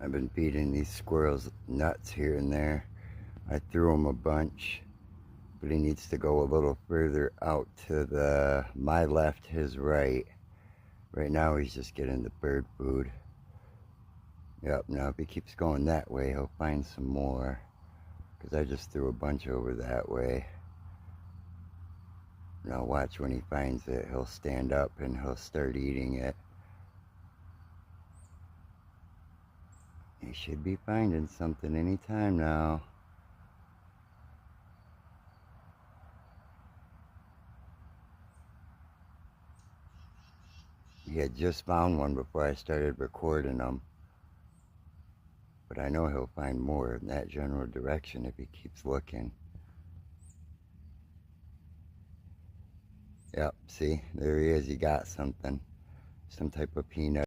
I've been feeding these squirrels nuts here and there. I threw him a bunch, but he needs to go a little further out to my left, his right. Right now he's just getting the bird food. Yep, now if he keeps going that way, he'll find some more. Because I just threw a bunch over that way. Now watch, when he finds it, he'll stand up and he'll start eating it. He should be finding something anytime now. He had just found one before I started recording him. But I know he'll find more in that general direction if he keeps looking. Yep, see, there he is. He got something. Some type of peanut.